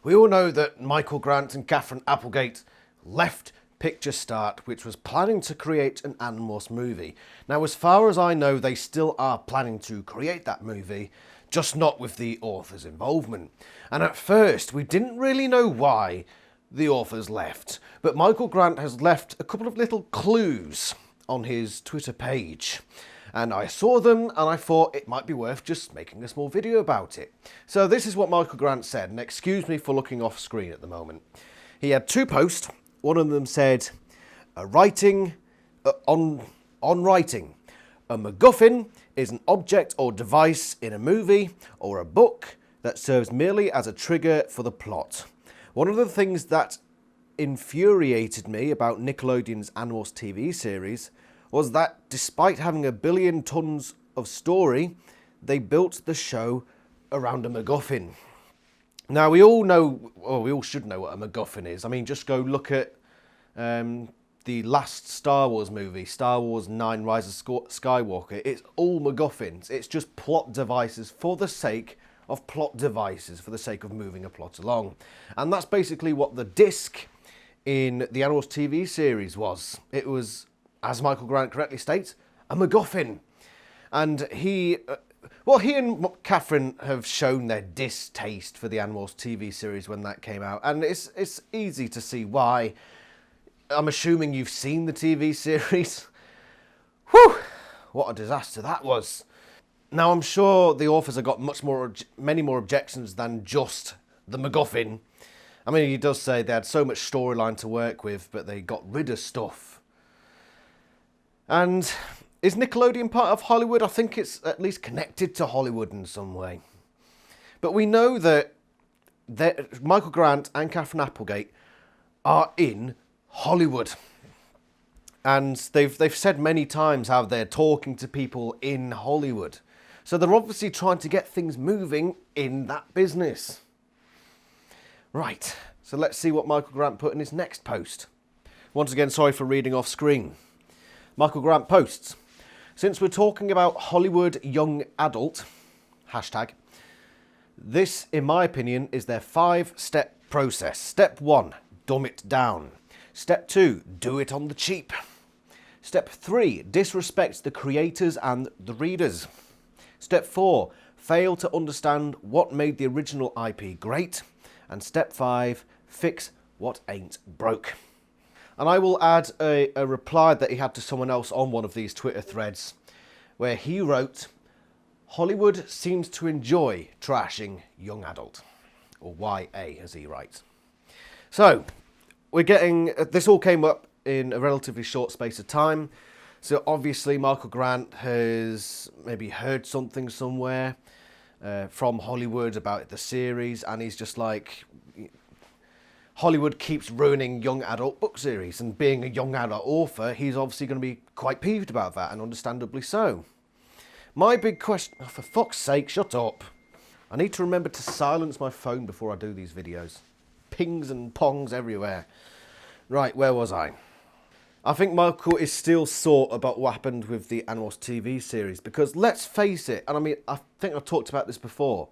We all know that Michael Grant and Catherine Applegate left PictureStart, which was planning to create an Animorphs movie. Now, as far as I know, they still are planning to create that movie, just not with the author's involvement. And at first, we didn't really know why the authors left, but Michael Grant has left a couple of little clues on his Twitter page. And I saw them and I thought it might be worth just making a small video about it. So this is what Michael Grant said, and excuse me for looking off screen at the moment. He had two posts. One of them said, on writing. A MacGuffin is an object or device in a movie or a book that serves merely as a trigger for the plot. One of the things that infuriated me about Nickelodeon's Animorphs TV series was that despite having 1 billion tons of story, they built the show around a MacGuffin. Now, we all know, or we all should know what a MacGuffin is. I mean, just go look at the last Star Wars movie, Star Wars 9 Rise of Skywalker. It's all MacGuffins. It's just plot devices for the sake of plot devices, for the sake of moving a plot along. And that's basically what the disc in the Animorphs TV series was. It was, as Michael Grant correctly states, a MacGuffin. And he and Catherine have shown their distaste for the Animorphs TV series when that came out. And it's easy to see why. I'm assuming you've seen the TV series. Whew! What a disaster that was. Now, I'm sure the authors have got many more objections than just the MacGuffin. I mean, he does say they had so much storyline to work with, but they got rid of stuff. And is Nickelodeon part of Hollywood? I think it's at least connected to Hollywood in some way. But we know that Michael Grant and Catherine Applegate are in Hollywood. And they've said many times how they're talking to people in Hollywood. So they're obviously trying to get things moving in that business. Right, so let's see what Michael Grant put in his next post. Once again, sorry for reading off screen. Michael Grant posts, since we're talking about Hollywood young adult, hashtag, this, in my opinion, is their 5-step process. Step 1, dumb it down. Step 2, do it on the cheap. Step 3, disrespect the creators and the readers. Step 4, fail to understand what made the original IP great. And step 5, fix what ain't broke. And I will add a reply that he had to someone else on one of these Twitter threads, where he wrote, Hollywood seems to enjoy trashing young adult, or YA as he writes. So, we're getting, this all came up in a relatively short space of time. So obviously Michael Grant has maybe heard something somewhere from Hollywood about the series, and he's just like, Hollywood keeps ruining young adult book series, and being a young adult author, he's obviously going to be quite peeved about that, and understandably so. My big question, oh, for fuck's sake, shut up. I need to remember to silence my phone before I do these videos. Pings and pongs everywhere. Right, where was I? I think Michael is still sore about what happened with the Animorphs TV series, because let's face it, and I mean, I think I've talked about this before,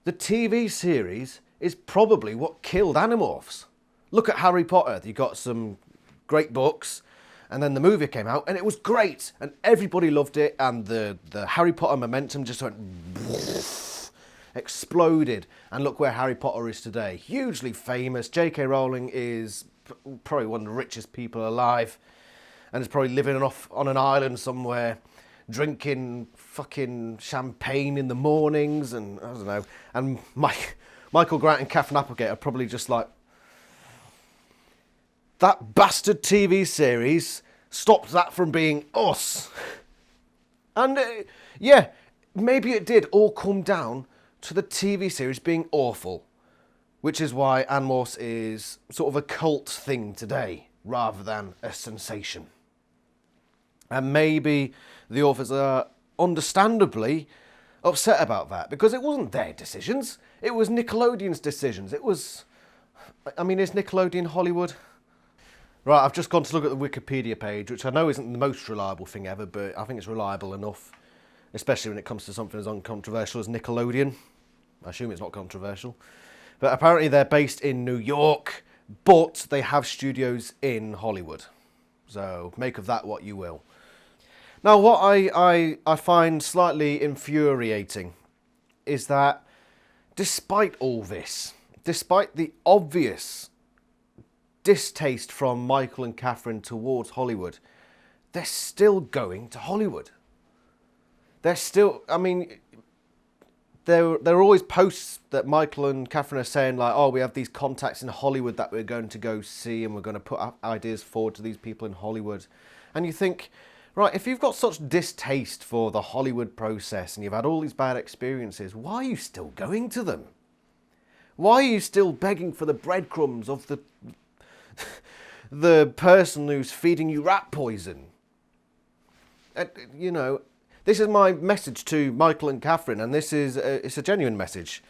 the TV series is probably what killed Animorphs. Look at Harry Potter. You got some great books, and then the movie came out, and it was great, and everybody loved it, and the Harry Potter momentum just went exploded, and look where Harry Potter is today. Hugely famous. J.K. Rowling is probably one of the richest people alive, and is probably living off on an island somewhere, drinking fucking champagne in the mornings, and I don't know, and Michael Grant and Catherine Applegate are probably just like, that bastard TV series stopped that from being us. And yeah, maybe it did all come down to the TV series being awful, which is why Animorphs is sort of a cult thing today, rather than a sensation. And maybe the authors are understandably upset about that, because it wasn't their decisions, it was Nickelodeon's decisions. It was, I mean, is Nickelodeon Hollywood? Right, I've just gone to look at the Wikipedia page, which I know isn't the most reliable thing ever, but I think it's reliable enough, especially when it comes to something as uncontroversial as Nickelodeon. I assume it's not controversial. But apparently they're based in New York, but they have studios in Hollywood. So make of that what you will. Now, what I find slightly infuriating is that despite all this, despite the obvious distaste from Michael and Catherine towards Hollywood, they're still going to Hollywood. They're still, I mean, there are always posts that Michael and Catherine are saying like, oh, we have these contacts in Hollywood that we're going to go see and we're going to put ideas forward to these people in Hollywood. And you think, right, if you've got such distaste for the Hollywood process and you've had all these bad experiences, why are you still going to them? Why are you still begging for the breadcrumbs of the person who's feeding you rat poison? You know, this is my message to Michael and Catherine, and this is it's a genuine message.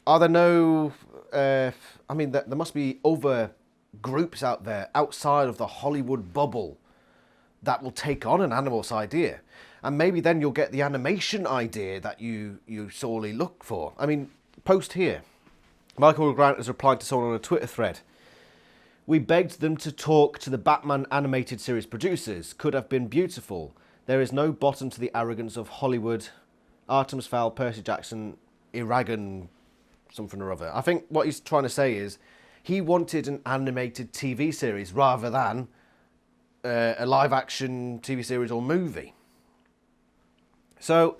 Are there no... I mean, there must be other groups out there outside of the Hollywood bubble that will take on an Animorphs idea. And maybe then you'll get the animation idea that you sorely look for. I mean, post here. Michael Grant has replied to someone on a Twitter thread. We begged them to talk to the Batman animated series producers. Could have been beautiful. There is no bottom to the arrogance of Hollywood. Artemis Fowl, Percy Jackson, Iragan, something or other. I think what he's trying to say is he wanted an animated TV series rather than a live-action TV series or movie. So,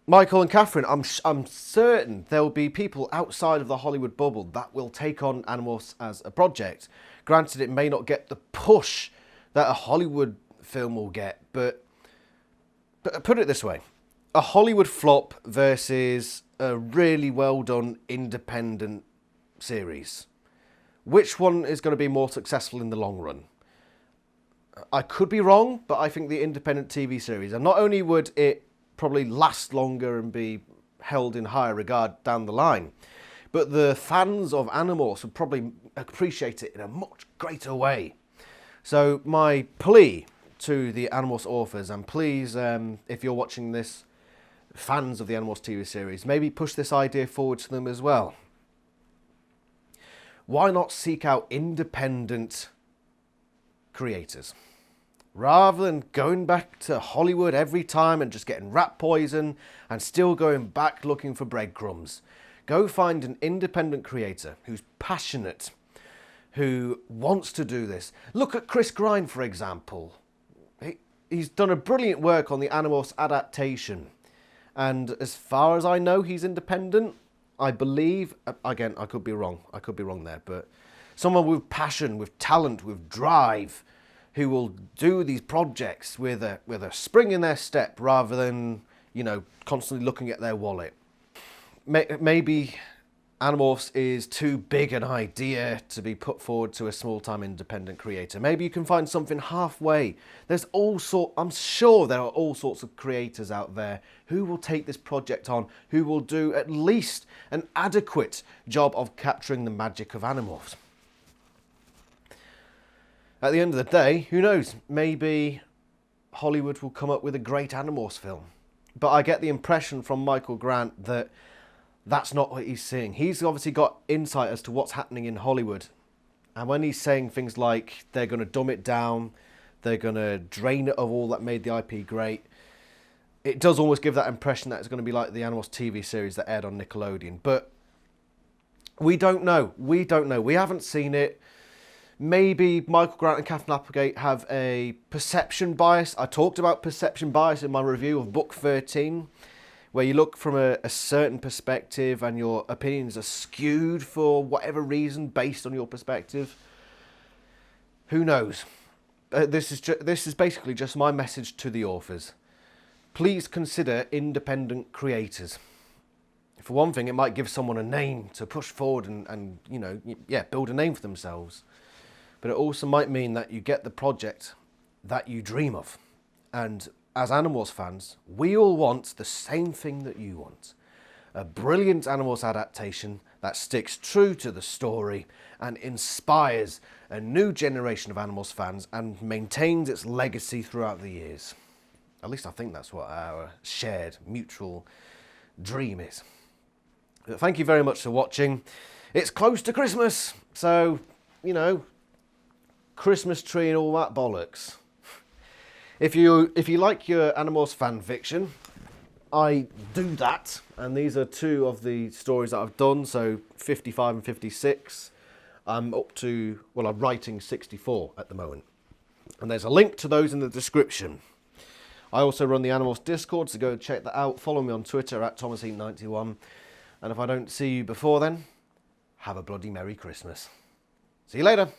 Michael and Catherine, I'm certain there will be people outside of the Hollywood bubble that will take on Animorphs as a project. Granted, it may not get the push that a Hollywood film will get, but put it this way. A Hollywood flop versus a really well-done independent series. Which one is going to be more successful in the long run? I could be wrong, but I think the independent TV series. And not only would it probably last longer and be held in higher regard down the line, but the fans of Animorphs would probably appreciate it in a much greater way. So my plea to the Animorphs authors, and please, if you're watching this, fans of the Animorphs TV series, maybe push this idea forward to them as well. Why not seek out independent creators? Rather than going back to Hollywood every time and just getting rat poison and still going back looking for breadcrumbs. Go find an independent creator who's passionate, who wants to do this. Look at Chris Grind, for example. He's done a brilliant work on the Animorphs adaptation. And as far as I know, he's independent. I believe, again, I could be wrong. I could be wrong there. But someone with passion, with talent, with drive, who will do these projects with a spring in their step rather than, you know, constantly looking at their wallet. Maybe Animorphs is too big an idea to be put forward to a small-time independent creator. Maybe you can find something halfway. I'm sure there are all sorts of creators out there who will take this project on, who will do at least an adequate job of capturing the magic of Animorphs. At the end of the day, who knows? Maybe Hollywood will come up with a great Animorphs film. But I get the impression from Michael Grant that that's not what he's seeing. He's obviously got insight as to what's happening in Hollywood. And when he's saying things like they're going to dumb it down, they're going to drain it of all that made the IP great, it does almost give that impression that it's going to be like the Animorphs TV series that aired on Nickelodeon. But we don't know. We don't know. We haven't seen it. Maybe Michael Grant and Catherine Applegate have a perception bias. I talked about perception bias in my review of book 13, where you look from a certain perspective and your opinions are skewed for whatever reason based on your perspective. Who knows? This is basically just my message to the authors. Please consider independent creators. For one thing, it might give someone a name to push forward and you know, build a name for themselves. But it also might mean that you get the project that you dream of. And as Animorphs fans, we all want the same thing that you want. A brilliant Animorphs adaptation that sticks true to the story and inspires a new generation of Animorphs fans and maintains its legacy throughout the years. At least I think that's what our shared mutual dream is. But thank you very much for watching. It's close to Christmas, so, you know, Christmas tree and all that bollocks. If you like your Animorphs fan fiction, I do that, and these are two of the stories that I've done, so 55 and 56. I'm up to, well, I'm writing 64 at the moment. And there's a link to those in the description. I also run the Animorphs Discord, so go and check that out. Follow me on Twitter at ThomasHeat91. And if I don't see you before then, have a bloody Merry Christmas. See you later.